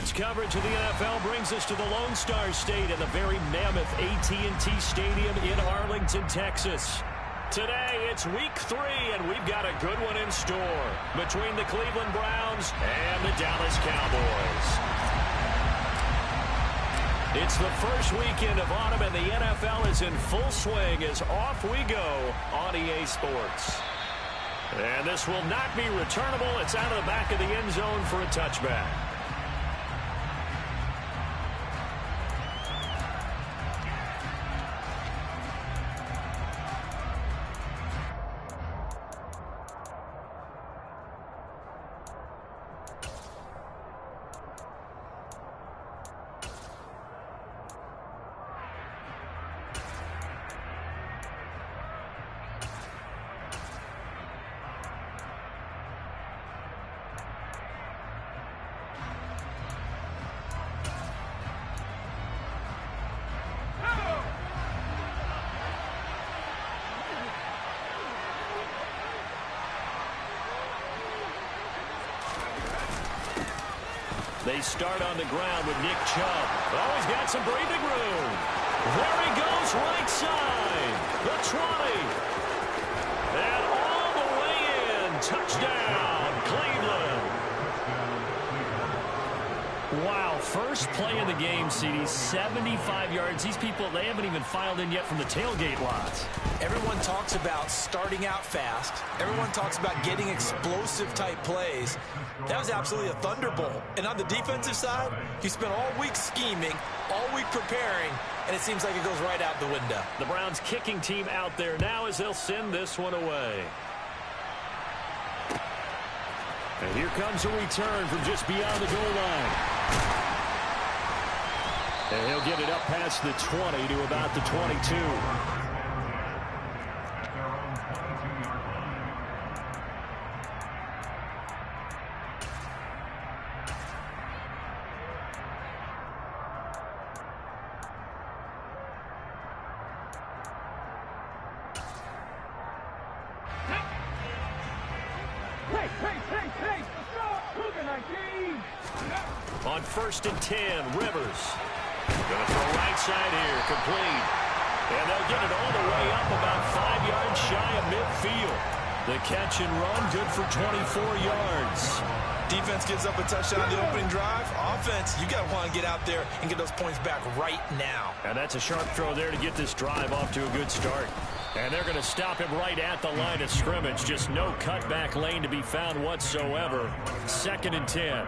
Sports coverage of the NFL brings us to the Lone Star State and the very mammoth AT&T Stadium in Arlington, Texas. Today, it's week 3, and we've got a good one in store between the Cleveland Browns and the Dallas Cowboys. It's the first weekend of autumn, and the NFL is in full swing as off we go on EA Sports. And this will not be returnable. It's out of the back of the end zone for a touchback. They start on the ground with Nick Chubb. Oh, he's got some breathing room. There he goes, right side. The 20. And all the way in. Touchdown, Cleveland. Wow, first play of the game, CD, 75 yards. These people, they haven't even filed in yet from the tailgate lots. Everyone talks about starting out fast. Everyone talks about getting explosive-type plays. That was absolutely a thunderbolt. And on the defensive side, he spent all week scheming, all week preparing, and it seems like it goes right out the window. The Browns kicking team out there now as they'll send this one away. And here comes a return from just beyond the goal line. And he'll get it up past the 20 to about the 22. On 1st and 10, Rivers. Going to throw right side here, complete. And they'll get it all the way up about 5 yards shy of midfield. The catch and run, good for 24 yards. Defense gives up a touchdown on the opening drive. Offense, you got to want to get out there and get those points back right now. And that's a sharp throw there to get this drive off to a good start. And they're going to stop him right at the line of scrimmage. Just no cutback lane to be found whatsoever. 2nd and 10.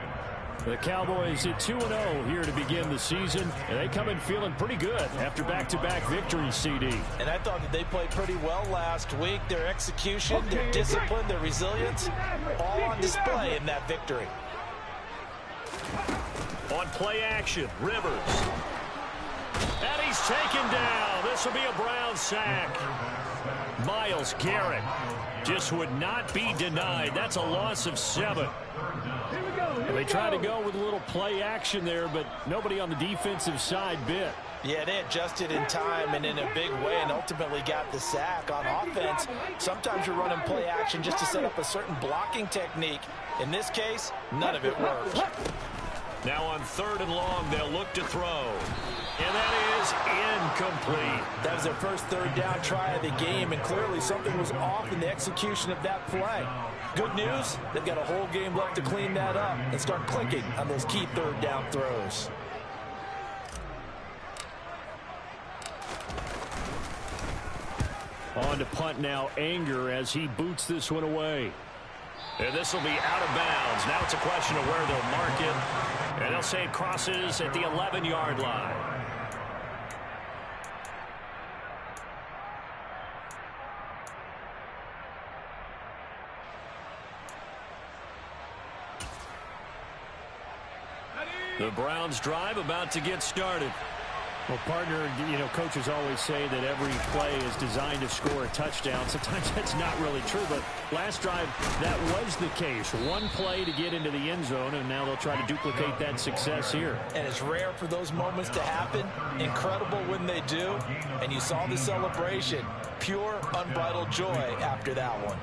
The Cowboys at 2-0 here to begin the season, and they come in feeling pretty good after back-to-back victories, CD. And I thought that they played pretty well last week. Their execution, their discipline, their resilience, all on display in that victory. On play action, Rivers. And he's taken down. This will be a Brown sack. Myles Garrett just would not be denied. That's a loss of 7. And they try to go with a little play action there, but nobody on the defensive side bit. Yeah, they adjusted in time and in a big way and ultimately got the sack. On offense, sometimes you're running play action just to set up a certain blocking technique. In this case, none of it worked. Now on 3rd and long, they'll look to throw. And that is incomplete. That was their first 3rd down try of the game, and clearly something was off in the execution of that play. Good news, they've got a whole game left to clean that up and start clicking on those key 3rd down throws. On to punt now, Anger, as he boots this one away. And this will be out of bounds. Now it's a question of where they'll mark it. And they'll say it crosses at the 11-yard line. The Browns drive about to get started. Well, partner, you know, coaches always say that every play is designed to score a touchdown. Sometimes that's not really true, but last drive, that was the case. One play to get into the end zone, and now they'll try to duplicate that success here. And it's rare for those moments to happen. Incredible when they do. And you saw the celebration. Pure, unbridled joy after that one.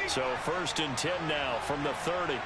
So 1st and 10 now from the 30.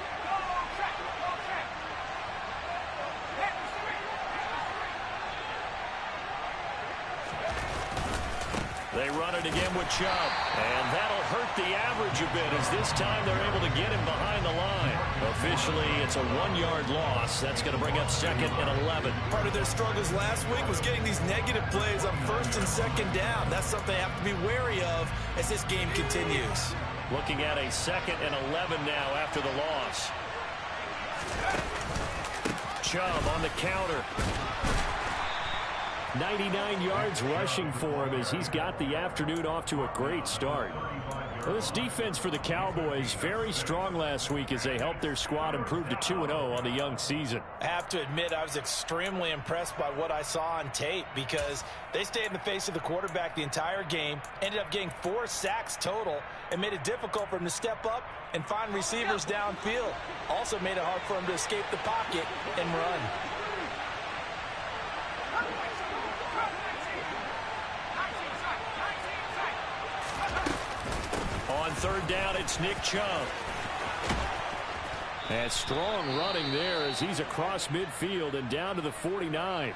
They run it again with Chubb. And that'll hurt the average a bit as this time they're able to get him behind the line. Officially, it's a 1-yard loss. That's going to bring up 2nd and 11. Part of their struggles last week was getting these negative plays on 1st and 2nd down. That's something they have to be wary of as this game continues. Looking at a 2nd and 11 now after the loss. Chubb on the counter. 99 yards rushing for him as he's got the afternoon off to a great start. Well, this defense for the Cowboys, very strong last week as they helped their squad improve to 2-0 on the young season. I have to admit I was extremely impressed by what I saw on tape because they stayed in the face of the quarterback the entire game, ended up getting 4 sacks total, and made it difficult for him to step up and find receivers downfield. Also made it hard for him to escape the pocket and run. On 3rd down, it's Nick Chubb. And strong running there as he's across midfield and down to the 49.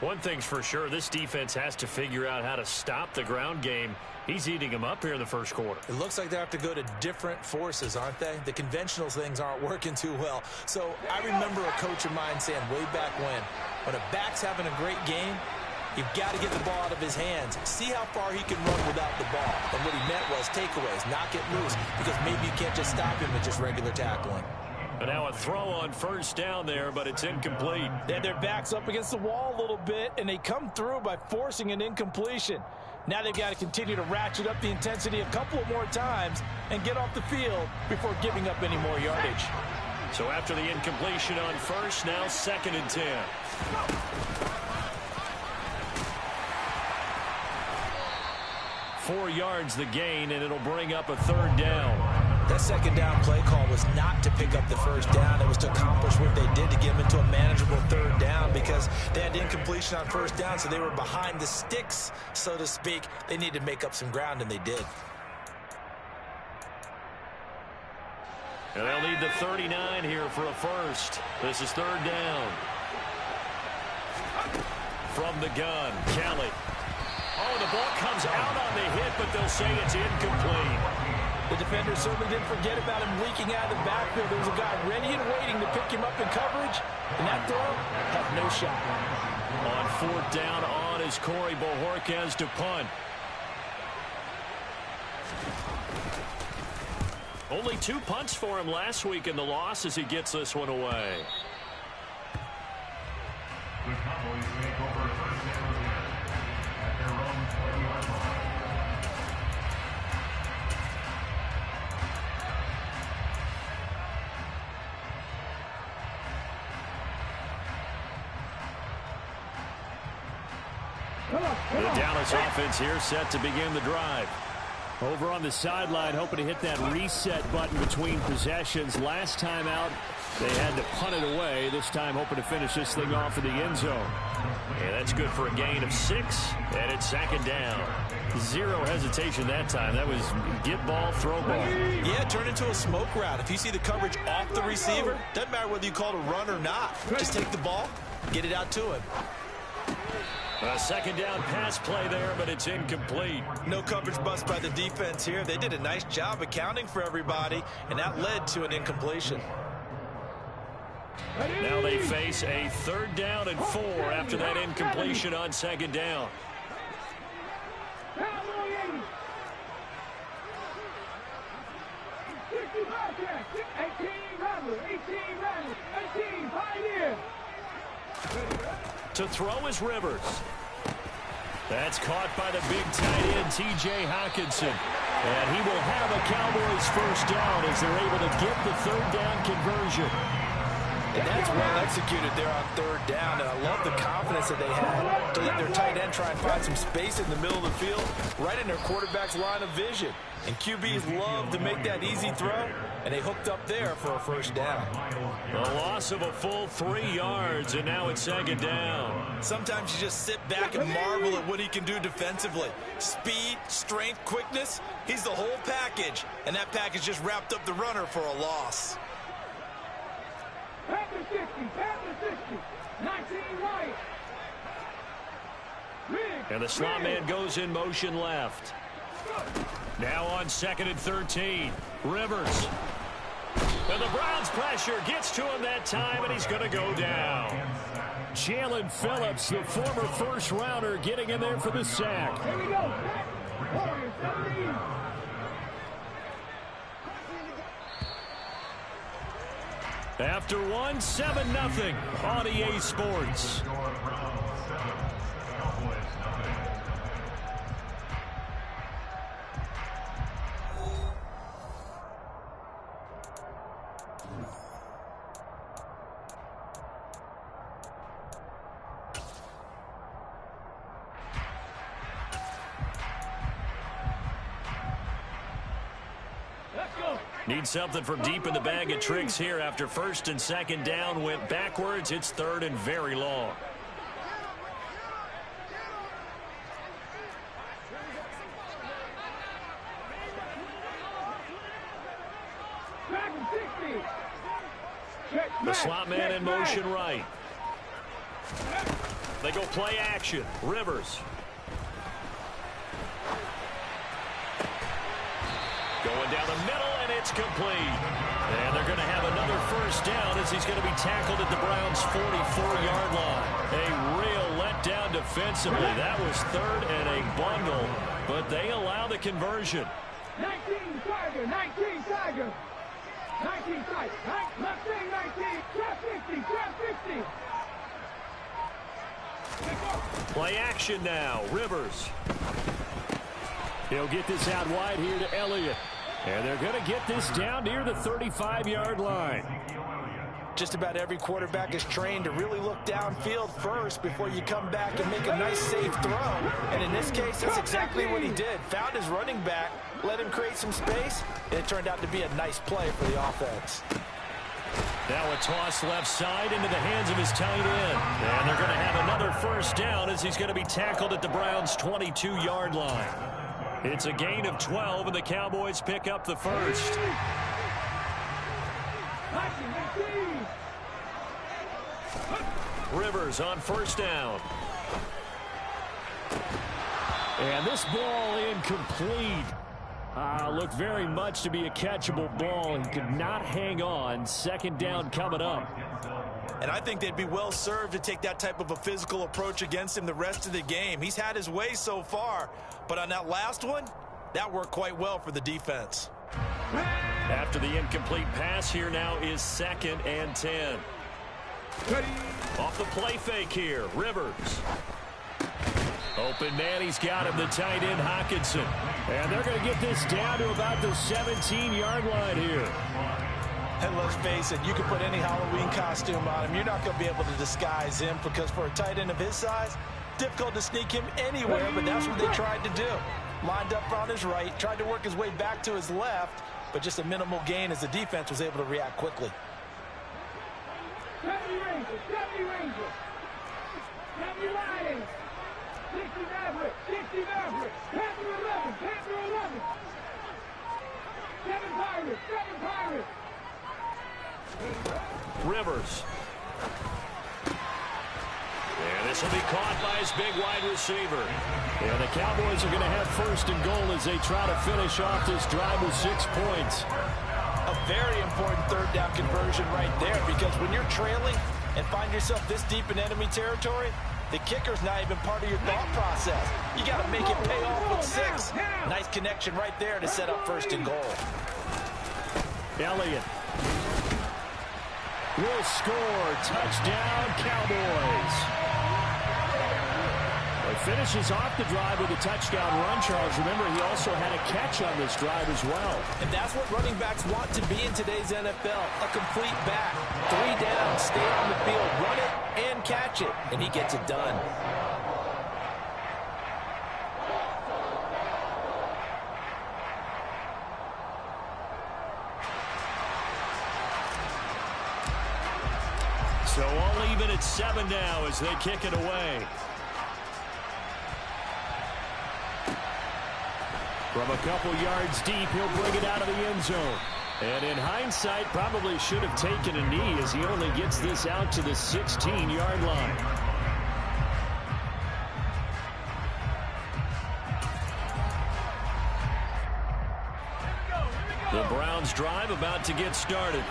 One thing's for sure, this defense has to figure out how to stop the ground game. He's eating them up here in the 1st quarter. It looks like they have to go to different forces, aren't they? The conventional things aren't working too well. So I remember a coach of mine saying way back when a back's having a great game, you've got to get the ball out of his hands. See how far he can run without the ball. And what he meant was takeaways, knock it loose, because maybe you can't just stop him with just regular tackling. And now a throw on 1st down there, but it's incomplete. They had their backs up against the wall a little bit, and they come through by forcing an incompletion. Now they've got to continue to ratchet up the intensity a couple of more times and get off the field before giving up any more yardage. So after the incompletion on 1st, now 2nd and 10. 4 yards the gain, and it'll bring up a 3rd down. That 2nd down play call was not to pick up the 1st down. It was to accomplish what they did to get them into a manageable 3rd down because they had incompletion on 1st down, so they were behind the sticks, so to speak. They needed to make up some ground, and they did. And they'll need the 39 here for a 1st. This is 3rd down. From the gun, Kelly. Oh, the ball comes out on the hit, but they'll say it's incomplete. The defender certainly didn't forget about him leaking out of the backfield. There was a guy ready and waiting to pick him up in coverage, and that throw had no shot. On 4th down on is Corey Bojorquez to punt. Only 2 punts for him last week in the loss as he gets this one away. The Cowboys make over 1st down at their own 20-yard line. The Dallas offense here set to begin the drive. Over on the sideline, hoping to hit that reset button between possessions. Last time out, they had to punt it away. This time, hoping to finish this thing off in the end zone. And that's good for a gain of 6, and it's 2nd down. 0 hesitation that time. That was get ball, throw ball. Yeah, turn into a smoke route. If you see the coverage off the receiver, doesn't matter whether you call it a run or not. Just take the ball, get it out to him. A 2nd down pass play there, but it's incomplete. No coverage bust by the defense here. They did a nice job accounting for everybody, and that led to an incompletion. Now they face a 3rd down and 4 after that incompletion on 2nd down. To throw is Rivers. That's caught by the big tight end, T.J. Hockenson. And he will have a Cowboys 1st down as they're able to get the 3rd down conversion. And that's well executed there on third down. And I love the confidence that they had to let their tight end try and find some space in the middle of the field, right in their quarterback's line of vision. And QBs love to make that easy throw, and they hooked up there for a first down. A loss of a full 3 yards, and now it's second down. Sometimes you just sit back and marvel at what he can do defensively. Speed, strength, quickness, he's the whole package. And that package just wrapped up the runner for a loss. Pass the 60, 19 right. And the slot man goes in motion left. Now on 2nd and 13. Rivers. And the Browns pressure gets to him that time, and he's going to go down. Jalen Phillips, the former first-rounder, getting in there for the sack. Here we go. Warriors, 17. After one, 7-0 on EA Sports. Need something from deep in the bag of tricks here after 1st and 2nd down went backwards. It's 3rd and very long. The slot man in motion right. They go play action. Rivers. Going down the middle, and it's complete. And they're going to have another first down as he's going to be tackled at the Browns' 44-yard line. A real letdown defensively. That was 3rd and a bundle, but they allow the conversion. 19 Tiger, 19 Tiger. 19 Tiger, left wing 19, trap 50, trap 50. Play action now, Rivers. He'll get this out wide here to Elliott. And they're going to get this down near the 35-yard line. Just about every quarterback is trained to really look downfield first before you come back and make a nice, safe throw. And in this case, that's exactly what he did. Found his running back, let him create some space, and it turned out to be a nice play for the offense. Now a toss left side into the hands of his tight end. And they're going to have another first down as he's going to be tackled at the Browns' 22-yard line. It's a gain of 12, and the Cowboys pick up the first. Rivers on first down. And this ball incomplete. Looked very much to be a catchable ball. He could not hang on. 2nd down coming up. And I think they'd be well served to take that type of a physical approach against him the rest of the game. He's had his way so far, but on that last one, that worked quite well for the defense. After the incomplete pass, here now is 2nd and 10. Off the play fake here, Rivers. Open man, he's got him, the tight end Hawkinson. And they're going to get this down to about the 17-yard line here. And let's face it, you can put any Halloween costume on him. You're not going to be able to disguise him because for a tight end of his size, difficult to sneak him anywhere, but that's what they tried to do. Lined up on his right, tried to work his way back to his left, but just a minimal gain as the defense was able to react quickly. 70 Rangers, 70 Rangers. 70 Lions. 60 Mavericks, 60 Mavericks. Panther 11, Panther 11. 7 Pirates, 7 Pirates. Rivers. And this will be caught by his big wide receiver. And the Cowboys are going to have 1st and goal as they try to finish off this drive with 6 points. A very important 3rd down conversion right there, because when you're trailing and find yourself this deep in enemy territory, the kicker's not even part of your thought process. You got to make it pay off with 6. Nice connection right there to set up 1st and goal. Elliott will score. Touchdown, Cowboys. He finishes off the drive with a touchdown run, Charles. Remember, he also had a catch on this drive as well. And that's what running backs want to be in today's NFL, a complete back. 3 down, stay on the field, run it, and catch it. And he gets it done. So all even at 7 now as they kick it away. From a couple yards deep, he'll bring it out of the end zone. And in hindsight, probably should have taken a knee as he only gets this out to the 16-yard line. The Browns drive about to get started.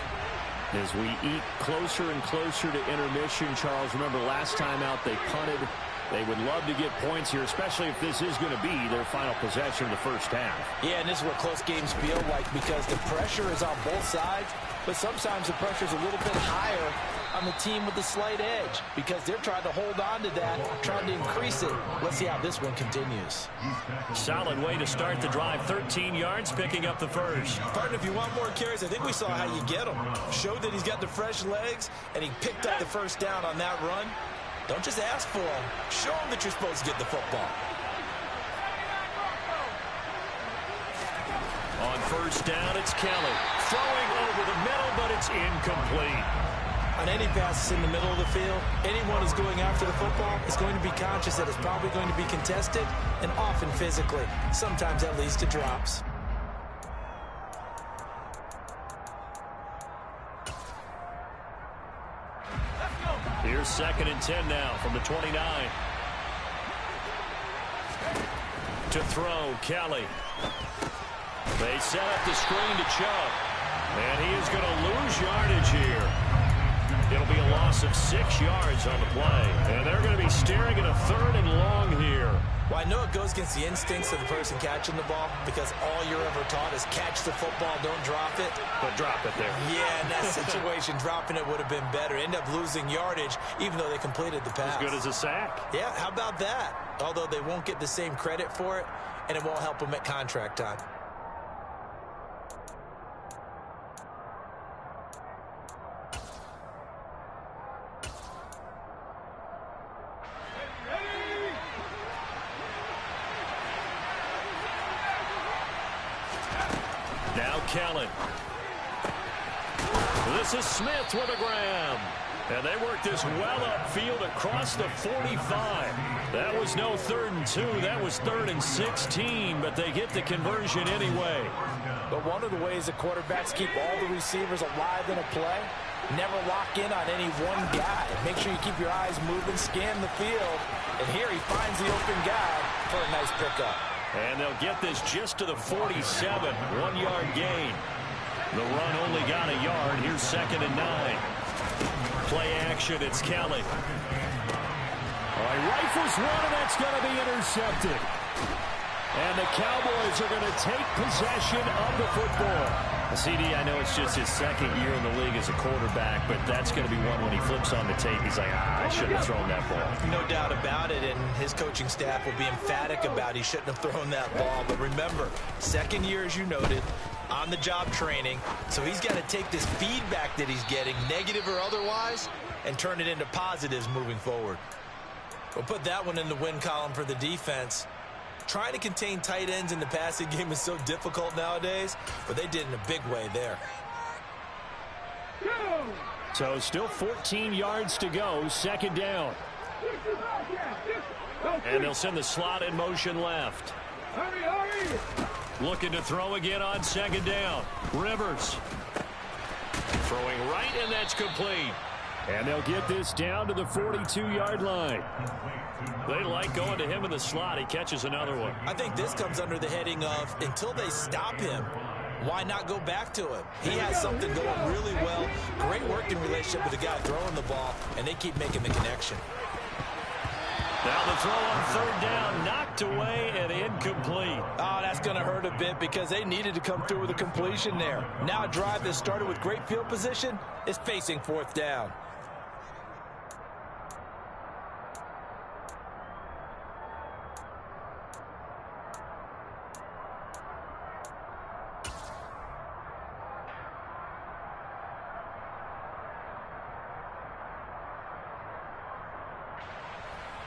As we eat closer and closer to intermission, Charles, remember last time out they punted. They would love to get points here, especially if this is going to be their final possession of the first half. Yeah, and this is what close games feel like because the pressure is on both sides, but sometimes the pressure is a little bit higher on the team with the slight edge because they're trying to hold on to that, trying to increase it. Let's see how this one continues. Solid way to start the drive. 13 yards, picking up the first. Partner, if you want more carries, I think we saw how you get him. Showed that he's got the fresh legs, and he picked up the first down on that run. Don't just ask for him. Show him that you're supposed to get the football. On first down, it's Kelly. Throwing over the middle, but it's incomplete. On any passes in the middle of the field, anyone who's going after the football is going to be conscious that it's probably going to be contested and often physically. Sometimes that leads to drops. Here's 2nd and 10 now from the 29. To throw, Kelly. They set up the screen to Chubb. And he is going to lose yardage here. It'll be a loss of 6 yards on the play. And they're going to be staring at a 3rd and long here. Well, I know it goes against the instincts of the person catching the ball because all you're ever taught is catch the football, don't drop it. But drop it there. Yeah, in that situation, dropping it would have been better. End up losing yardage even though they completed the pass. As good as a sack. Yeah, how about that? Although they won't get the same credit for it, and it won't help them at contract time. Now Kelly. This is Smith with a grab. And they work this well upfield across the 45. That was no 3rd and 2. That was 3rd and 16, but they get the conversion anyway. But one of the ways the quarterbacks keep all the receivers alive in a play, never lock in on any one guy. Make sure you keep your eyes moving, scan the field. And here he finds the open guy for a nice pickup. And they'll get this just to the 47, 1-yard gain. The run only got a yard. Here's 2nd and 9. Play action, it's Kelly. All right, rifles one, and that's going to be intercepted. And the Cowboys are going to take possession of the football. CD, I know it's just his 2nd year in the league as a quarterback, but that's going to be one when he flips on the tape. He's like, I shouldn't have thrown that ball. No doubt about it, and his coaching staff will be emphatic about he shouldn't have thrown that ball. But remember, 2nd year, as you noted, on-the-job training. So he's got to take this feedback that he's getting, negative or otherwise, and turn it into positives moving forward. We'll put that one in the win column for the defense. Trying to contain tight ends in the passing game is so difficult nowadays, but they did in a big way there. So still 14 yards to go, 2nd down. And they'll send the slot in motion left. Looking to throw again on 2nd down. Rivers. Throwing right, and that's complete. And they'll get this down to the 42-yard line. They like going to him in the slot. He catches another one. I think this comes under the heading of until they stop him, why not go back to him? He has something going really well. Great working relationship with the guy throwing the ball, and they keep making the connection. Now the throw on 3rd down, knocked away and incomplete. Oh, that's going to hurt a bit because they needed to come through with a completion there. Now a drive that started with great field position is facing 4th down.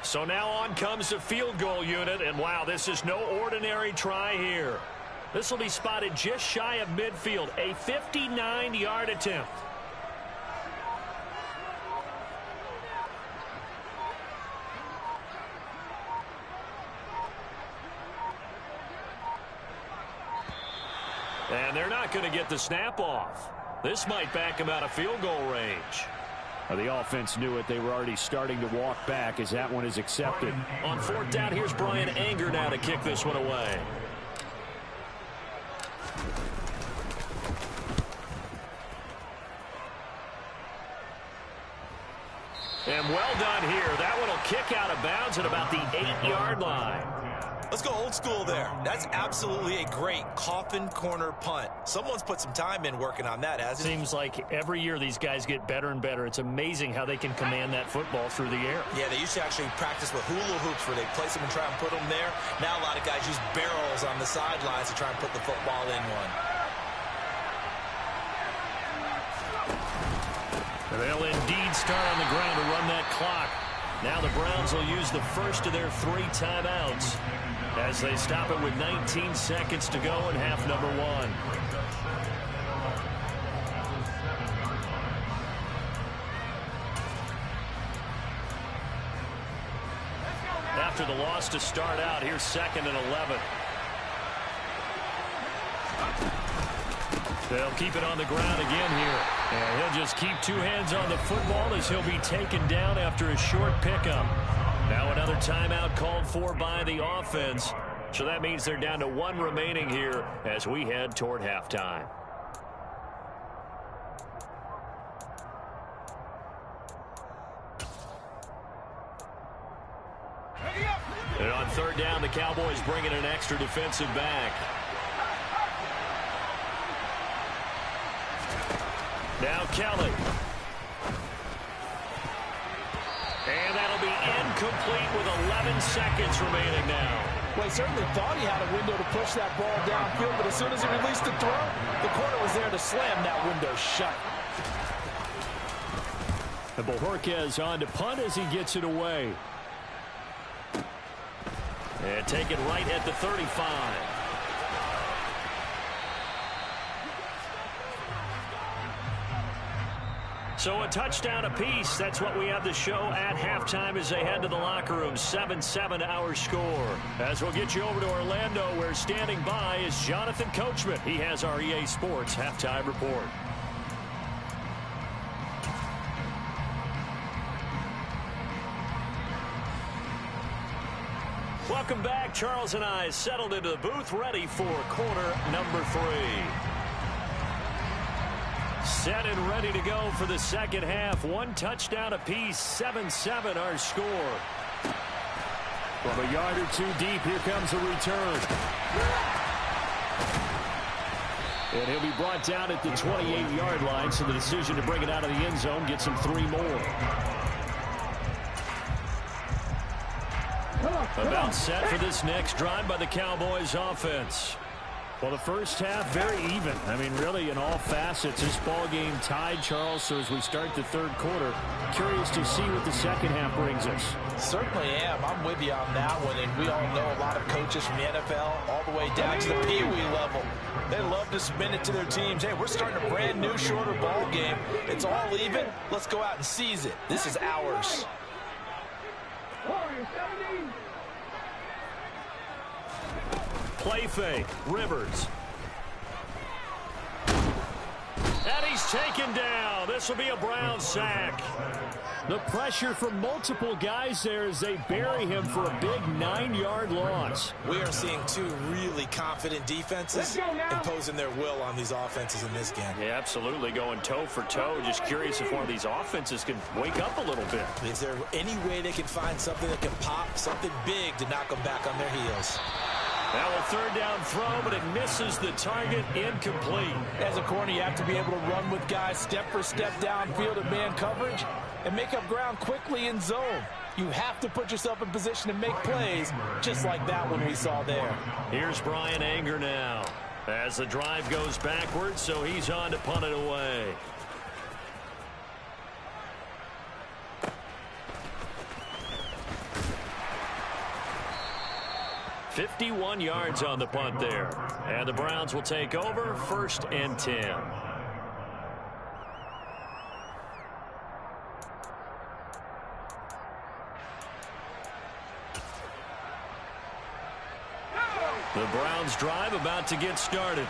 So now on comes the field goal unit, and wow, this is no ordinary try here. This will be spotted just shy of midfield, a 59-yard attempt. And they're not going to get the snap off. This might back them out of field goal range. Well, the offense knew it. They were already starting to walk back as that one is accepted. On fourth down, here's Brian Anger now to kick this one away. And well done here. That one will kick out of bounds at about the 8-yard line. Let's go old school there. That's absolutely a great coffin corner punt. Someone's put some time in working on that, hasn't it? Seems like every year these guys get better and better. It's amazing how they can command that football through the air. Yeah, they used to actually practice with hula hoops where they place them and try and put them there. Now a lot of guys use barrels on the sidelines to try and put the football in one. They'll indeed start on the ground to run that clock. Now the Browns will use the first of their 3 timeouts as they stop it with 19 seconds to go in half number 1. After the loss to start out, here's 2nd and 11. They'll keep it on the ground again here. And he'll just keep 2 hands on the football as he'll be taken down after a short pickup. Now another timeout called for by the offense. So that means they're down to 1 remaining here as we head toward halftime. And on 3rd down, the Cowboys bring in an extra defensive back. Now Kelly. And that'll be incomplete with 11 seconds remaining now. Well, he certainly thought he had a window to push that ball downfield, but as soon as he released the throw, the corner was there to slam that window shut. And Bojorquez on to punt as he gets it away. And take it right at the 35. So a touchdown apiece. That's what we have the show at halftime as they head to the locker room. 7-7 our score. As we'll get you over to Orlando, where standing by is Jonathan Coachman. He has our EA Sports halftime report. Welcome back. Charles and I settled into the booth, ready for quarter number 3. Set and ready to go for the second half. 1 touchdown apiece. 7-7 our score. From a yard or 2 deep, here comes a return. And he'll be brought down at the 28-yard line, so the decision to bring it out of the end zone gets him 3 more. About set for this next drive by the Cowboys offense. Well, the first half, very even. I mean, really, in all facets, this ball game tied, Charles. So as we start the 3rd quarter, curious to see what the second half brings us. Certainly am. I'm with you on that one. And we all know a lot of coaches from the NFL all the way down to the Pee Wee level. They love to spin it to their teams. Hey, we're starting a brand new, shorter ball game. It's all even. Let's go out and seize it. This is ours. Play fake. Rivers. And he's taken down. This will be a Brown sack. The pressure from multiple guys there as they bury him for a big 9-yard loss. We are seeing 2 really confident defenses imposing their will on these offenses in this game. Yeah, absolutely. Going toe for toe. Just curious if one of these offenses can wake up a little bit. Is there any way they can find something that can pop, something big to knock them back on their heels? Now a 3rd down throw, but it misses the target. Incomplete. As a corner, you have to be able to run with guys step for step downfield in man coverage and make up ground quickly in zone. You have to put yourself in position to make plays, just like that one we saw there. Here's Brian Anger now as the drive goes backwards, so he's on to punt it away. 51 yards on the punt there. And the Browns will take over, 1st and 10. The Browns drive about to get started.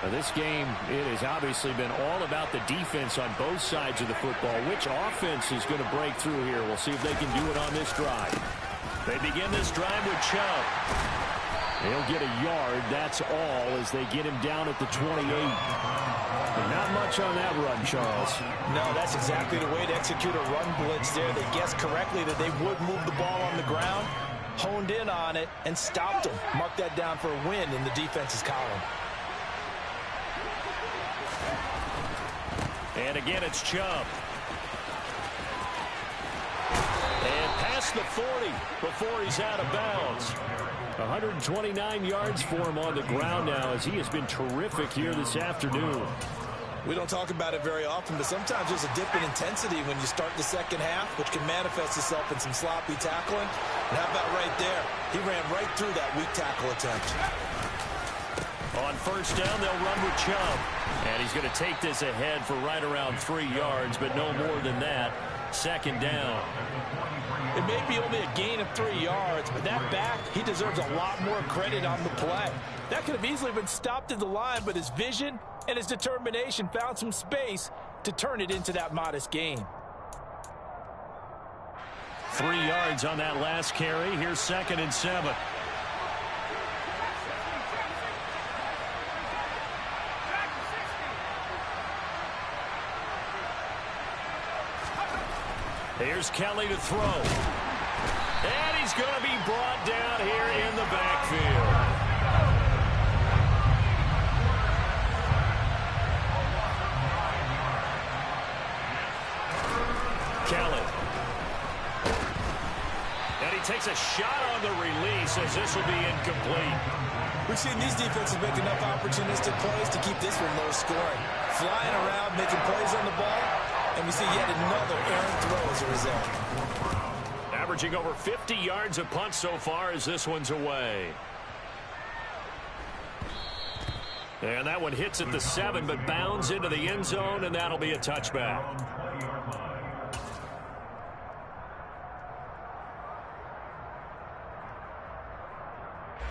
Now this game, it has obviously been all about the defense on both sides of the football. Which offense is going to break through here? We'll see if they can do it on this drive. They begin this drive with Chubb. He'll get a yard, that's all, as they get him down at the 28. And not much on that run, Charles. No, that's exactly the way to execute a run blitz there. They guessed correctly that they would move the ball on the ground, honed in on it, and stopped them. Mark that down for a win in the defense's column. And again, it's Chubb. And past the 40 before he's out of bounds. 129 yards for him on the ground now, as he has been terrific here this afternoon. We don't talk about it very often, but sometimes there's a dip in intensity when you start the second half, which can manifest itself in some sloppy tackling. And how about right there? He ran right through that weak tackle attempt. On 1st down, they'll run with Chubb. And he's going to take this ahead for right around 3 yards, but no more than that. 2nd down. It may be only a gain of 3 yards, but that back, he deserves a lot more credit on the play. That could have easily been stopped at the line, but his vision and his determination found some space to turn it into that modest gain. 3 yards on that last carry. Here's 2nd and 7. Here's Kelly to throw. And he's going to be brought down here in the backfield. Kelly. And he takes a shot on the release as this will be incomplete. We've seen these defenses make enough opportunistic plays to keep this one low scoring. Flying around, making plays on the ball. And we see yet another errant throw as a result. Averaging over 50 yards a punt so far as this one's away. And that one hits at the 7, but bounds into the end zone, and that'll be a touchback.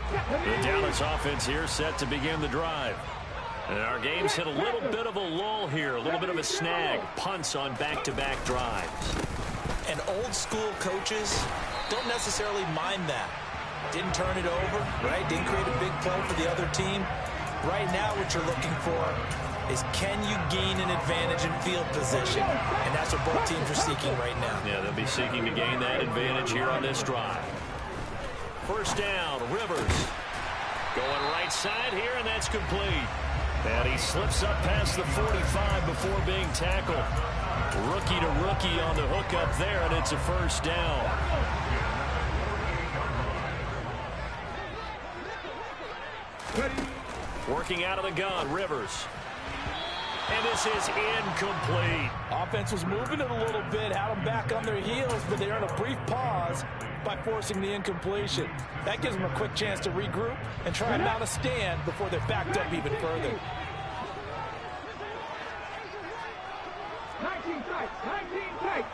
The Dallas offense here set to begin the drive. And our game's hit a little bit of a lull here, a little bit of a snag. Punts on back-to-back drives. And old-school coaches don't necessarily mind that. Didn't turn it over, right? Didn't create a big play for the other team. Right now what you're looking for is, can you gain an advantage in field position? And that's what both teams are seeking right now. Yeah, they'll be seeking to gain that advantage here on this drive. 1st down, Rivers. Going right side here, and that's complete. And he slips up past the 45 before being tackled. Rookie to rookie on the hook up there, and it's a 1st down. Working out of the gun, Rivers. And this is incomplete. Offense was moving it a little bit, had them back on their heels, but they earned a brief pause by forcing the incompletion. That gives them a quick chance to regroup and try and mount a stand before they're backed up even further. 19 tight, 19 tight.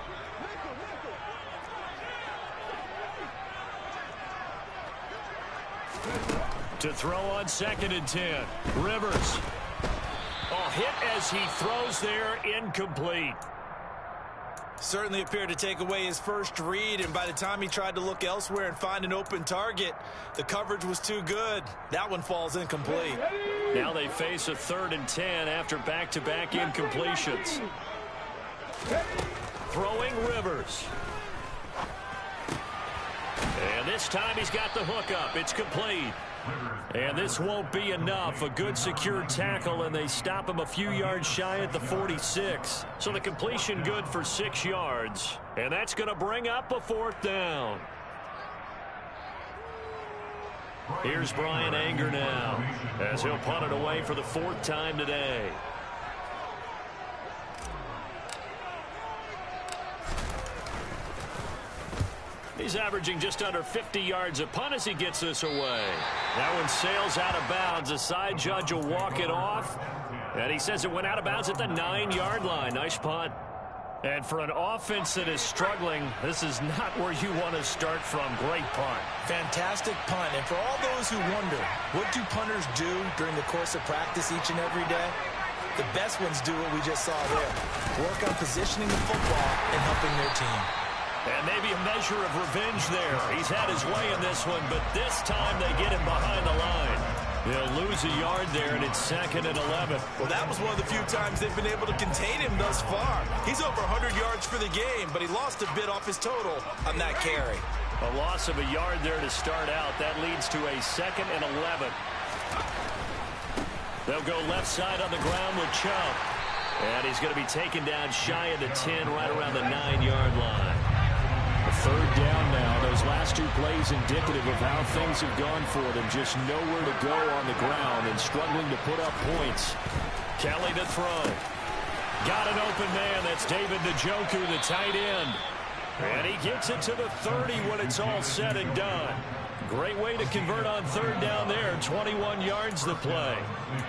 To throw on 2nd and 10. Rivers. Oh, hit as he throws there, incomplete. Certainly appeared to take away his first read, and by the time he tried to look elsewhere and find an open target, the coverage was too good. That one falls incomplete. Now they face a 3rd and 10 after back-to-back incompletions. Throwing Rivers. And this time he's got the hook up. It's complete. And this won't be enough. A good secure tackle, and they stop him a few yards shy at the 46. So the completion good for 6 yards. And that's going to bring up a 4th down. Here's Brian Anger now, as he'll punt it away for the 4th time today. He's averaging just under 50 yards a punt as he gets this away. That one sails out of bounds. The side judge will walk it off. And he says it went out of bounds at the 9-yard line. Nice punt. And for an offense that is struggling, this is not where you want to start from. Great punt. Fantastic punt. And for all those who wonder, what do punters do during the course of practice each and every day? The best ones do what we just saw there. Work on positioning the football and helping their team. And maybe a measure of revenge there. He's had his way in this one, but this time they get him behind the line. They'll lose a yard there, and it's 2nd and 11. Well, that was one of the few times they've been able to contain him thus far. He's over 100 yards for the game, but he lost a bit off his total on that carry. A loss of a yard there to start out. That leads to a 2nd and 11. They'll go left side on the ground with Chubb. And he's going to be taken down shy of the 10, right around the 9-yard line. Third down now. Those last two plays indicative of how things have gone for them. Just nowhere to go on the ground and struggling to put up points. Kelly to throw. Got an open man. That's David Njoku, the tight end. And he gets it to the 30 when it's all said and done. Great way to convert on third down there. 21 yards the play.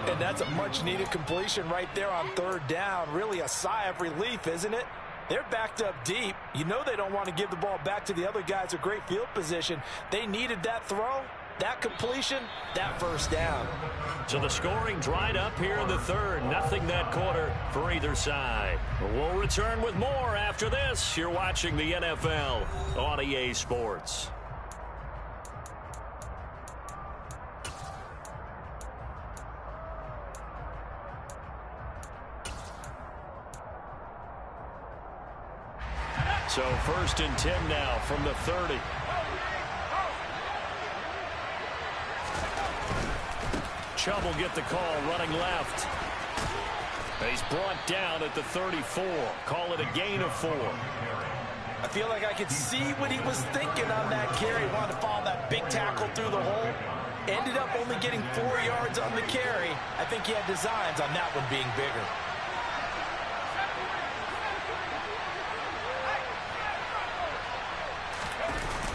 And that's a much-needed completion right there on third down. Really a sigh of relief, isn't it? They're backed up deep. You know they don't want to give the ball back to the other guys a great field position. They needed that throw, that completion, that first down. So the scoring dried up here in the third. Nothing that quarter for either side. We'll return with more after this. You're watching the NFL on EA Sports. So 1st and 10 now from the 30. Chubb will get the call running left. He's brought down at the 34. Call it a gain of 4. I feel like I could see what he was thinking on that carry. Wanted to follow that big tackle through the hole. Ended up only getting 4 yards on the carry. I think he had designs on that one being bigger.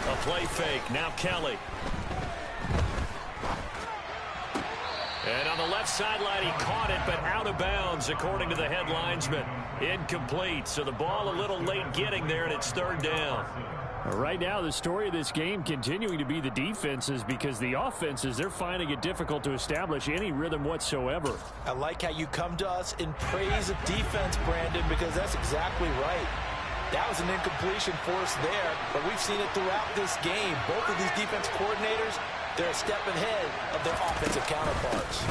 A play fake. Now Kelly. And on the left sideline, he caught it, but out of bounds, according to the head linesman. Incomplete. So the ball a little late getting there, and it's third down. Right now, the story of this game continuing to be the defenses, because the offenses, they're finding it difficult to establish any rhythm whatsoever. I like how you come to us in praise of defense, Brandon, because that's exactly right. That was an incompletion forced there, but we've seen it throughout this game. Both of these defense coordinators, they're a step ahead of their offensive counterparts.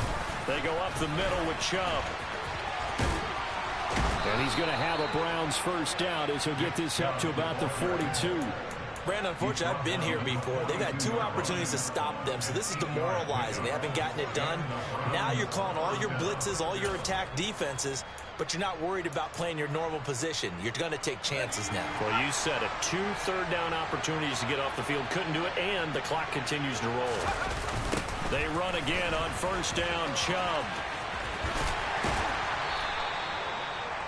They go up the middle with Chubb. And he's going to have a Browns first down as he'll get this up to about the 42. Brandon, unfortunately, I've been here before. They've had 2 opportunities to stop them, so this is demoralizing. They haven't gotten it done. Now you're calling all your blitzes, all your attack defenses, but you're not worried about playing your normal position. You're going to take chances now. Well, you said it. 2 third-down opportunities to get off the field. Couldn't do it, and the clock continues to roll. They run again on first down. Chubb.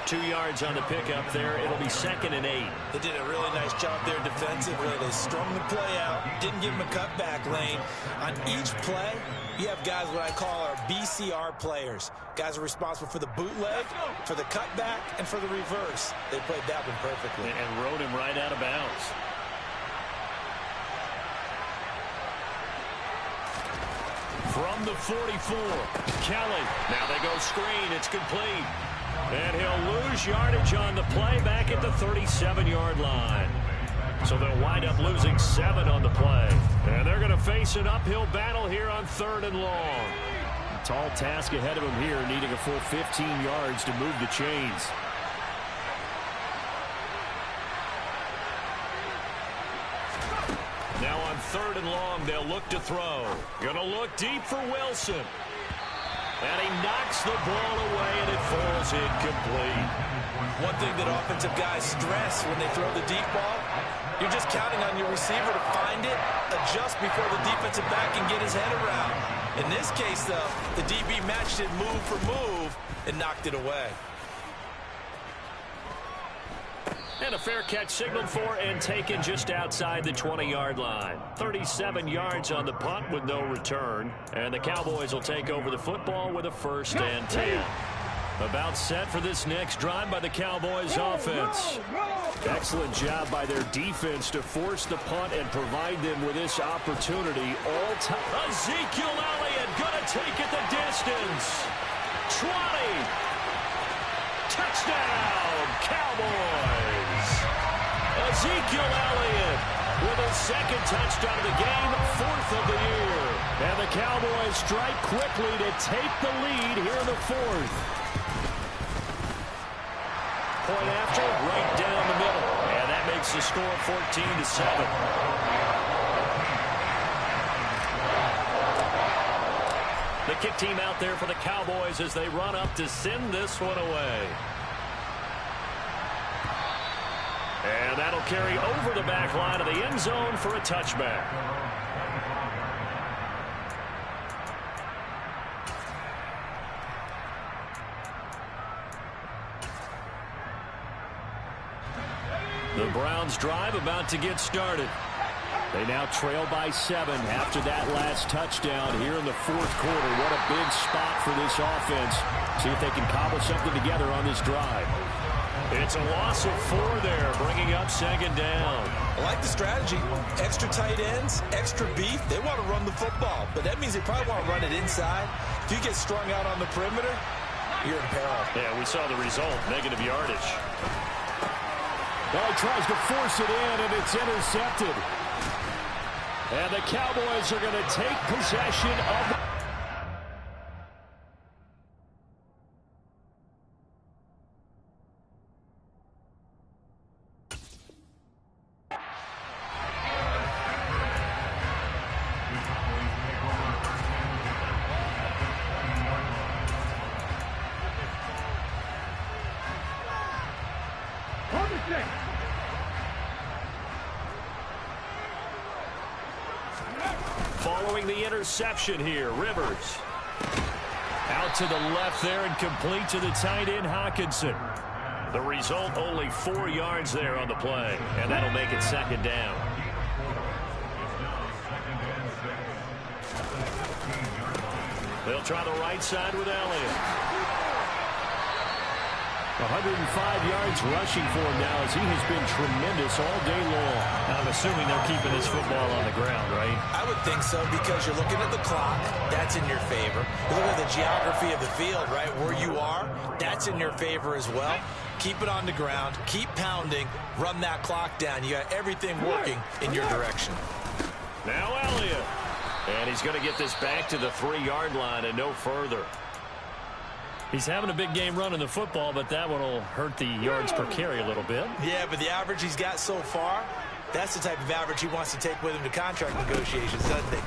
2 yards on the pickup there. It'll be 2nd and 8. They did a really nice job there defensively. They strung the play out, didn't give him a cutback lane. On each play, you have guys what I call our BCR players. Guys are responsible for the bootleg, for the cutback, and for the reverse. They played that one perfectly. And rode him right out of bounds. From the 44, Kelly. Now they go screen. It's complete. And he'll lose yardage on the play back at the 37-yard line. So they'll wind up losing 7 on the play. And they're going to face an uphill battle here on 3rd and long. A tall task ahead of them here, needing a full 15 yards to move the chains. Now on 3rd and long, they'll look to throw. Going to look deep for Wilson. And he knocks the ball away, and it falls incomplete. One thing that offensive guys stress when they throw the deep ball, you're just counting on your receiver to find it, adjust before the defensive back can get his head around. In this case, though, the DB matched it move for move and knocked it away. And a fair catch signaled for and taken just outside the 20-yard line. 37 yards on the punt with no return. And the Cowboys will take over the football with a 1st and 10. About set for this next drive by the Cowboys offense. Excellent job by their defense to force the punt and provide them with this opportunity all time. Ezekiel Elliott going to take it the distance. 20. Touchdown, Cowboys. Ezekiel Elliott with his 2nd touchdown of the game, 4th of the year. And the Cowboys strike quickly to take the lead here in the 4th. Point after, right down the middle. And that makes the score 14-7. The kick team out there for the Cowboys as they run up to send this one away. And that'll carry over the back line of the end zone for a touchback. The Browns drive about to get started. They now trail by 7 after that last touchdown here in the 4th quarter. What a big spot for this offense. See if they can cobble something together on this drive. It's a loss of 4 there, bringing up 2nd down. I like the strategy. Extra tight ends, extra beef. They want to run the football, but that means they probably want to run it inside. If you get strung out on the perimeter, you're in peril. Yeah, we saw the result, negative yardage. Well, he tries to force it in, and it's intercepted. And the Cowboys are going to take possession of the... Following the interception here, Rivers. Out to the left there and complete to the tight end, Hockenson. The result, only 4 yards there on the play, and that'll make it 2nd down. They'll try the right side with Elliott. 105 yards rushing for him now as he has been tremendous all day long. I'm assuming they're keeping this football on the ground, right? I would think so because you're looking at the clock. That's in your favor. You look at the geography of the field, right? Where you are, that's in your favor as well. Keep it on the ground. Keep pounding. Run that clock down. You got everything working in your direction. Now Elliott. And he's going to get this back to the 3-yard line and no further. He's having a big game running the football, but that one will hurt the yards per carry a little bit. Yeah, but the average he's got so far, that's the type of average he wants to take with him to contract negotiations, doesn't he?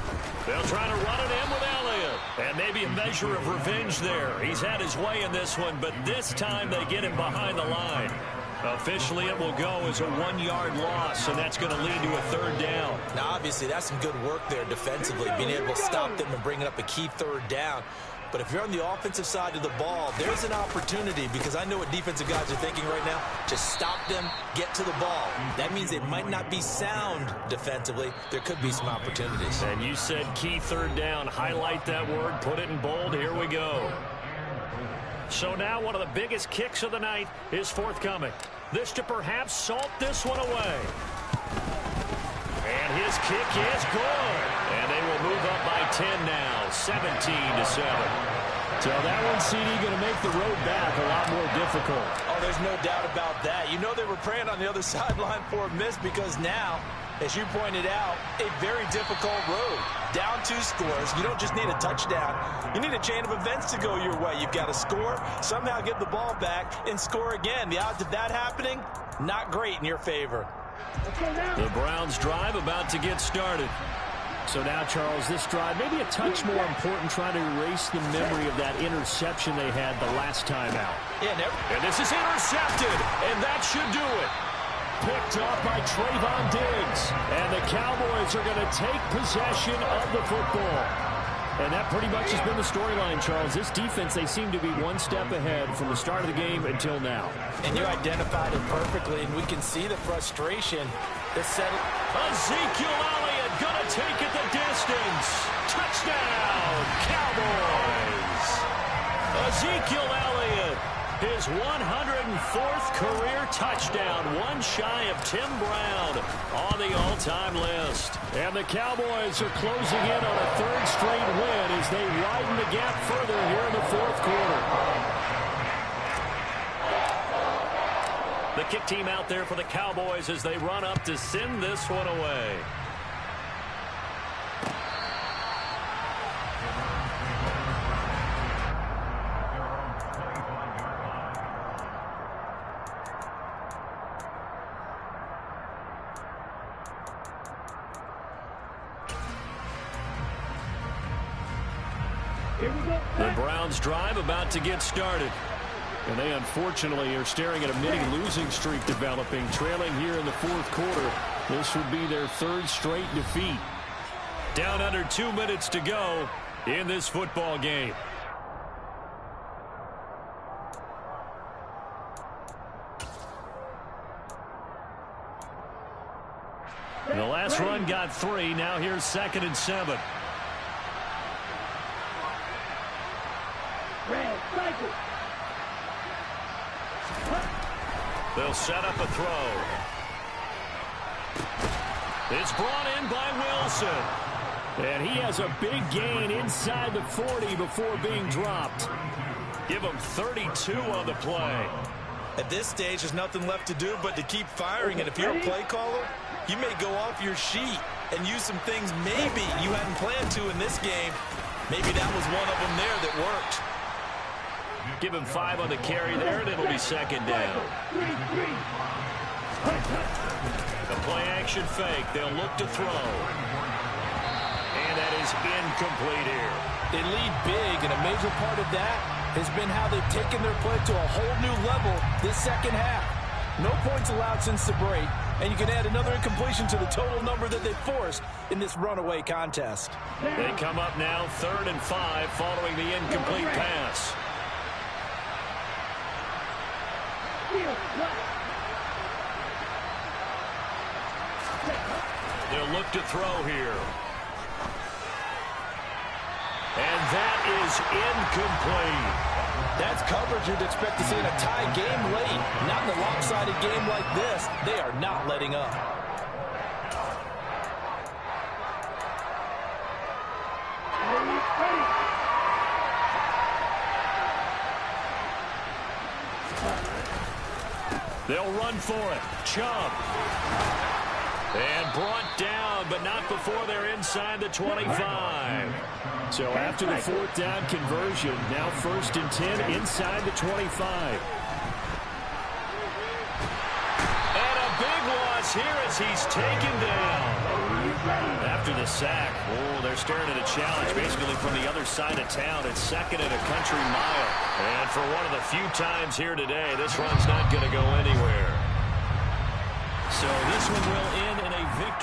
They'll try to run it in with Elliott. And maybe a measure of revenge there. He's had his way in this one, but this time they get him behind the line. Officially, it will go as a 1-yard loss, and that's going to lead to a 3rd down. Now, obviously, that's some good work there defensively, being able to stop them and bringing up a key 3rd down. But if you're on the offensive side of the ball, there's an opportunity because I know what defensive guys are thinking right now. Just stop them, get to the ball. That means it might not be sound defensively. There could be some opportunities. And you said key 3rd down. Highlight that word. Put it in bold. Here we go. So now one of the biggest kicks of the night is forthcoming. This to perhaps salt this one away. And his kick is good. And they will move up by 10 now, 17-7. So that one, CD, going to make the road back a lot more difficult. Oh, there's no doubt about that. You know they were praying on the other sideline for a miss because now, as you pointed out, a very difficult road. Down 2 scores. You don't just need a touchdown. You need a chain of events to go your way. You've got to score, somehow get the ball back, and score again. The odds of that happening, not great in your favor. The Browns drive about to get started. So now, Charles, this drive maybe a touch more important, trying to erase the memory of that interception they had the last time out. Yeah, and this is intercepted, and that should do it. Picked up by Trayvon Diggs. And the Cowboys are going to take possession of the football. And that pretty much has been the storyline, Charles. This defense, they seem to be one step ahead from the start of the game until now. And you identified it perfectly, and we can see the frustration that set it. Ezekiel Elliott going to take it the distance. Touchdown, Cowboys. Ezekiel Elliott, his 104th career touchdown, one shy of Tim Brown on the all-time list. And the Cowboys are closing in on a third straight win as they widen the gap further here in the fourth quarter. The kick team out there for the Cowboys as they run up to send this one away. The Browns drive about to get started. And they unfortunately are staring at a mini losing streak developing, trailing here in the fourth quarter. This would be their third straight defeat. Down under 2 minutes to go in this football game. The last run got 3. Now here's 2nd and 7. They'll set up a throw. It's brought in by Wilson. And he has a big gain inside the 40 before being dropped. Give him 32 on the play. At this stage, there's nothing left to do but to keep firing. And if you're a play caller, you may go off your sheet and use some things maybe you hadn't planned to in this game. Maybe that was one of them there that worked. Give him 5 on the carry there, and it'll be 2nd down. The play-action fake. They'll look to throw. And that is incomplete here. They lead big, and a major part of that has been how they've taken their play to a whole new level this second half. No points allowed since the break, and you can add another incompletion to the total number that they forced in this runaway contest. They come up now 3rd and 5 following the incomplete pass. They'll look to throw here. And that is incomplete. That's coverage you'd expect to see in a tie game late. Not in a lopsided game like this. They are not letting up. They'll run for it. Chubb. And brought down, but not before they're inside the 25. So after the 4th down conversion, now 1st and 10 inside the 25. And a big loss here as he's taken down. After the sack, they're staring at a challenge basically from the other side of town. It's 2nd and a country mile. And for one of the few times here today, this run's not going to go anywhere. So this one will end in a victory.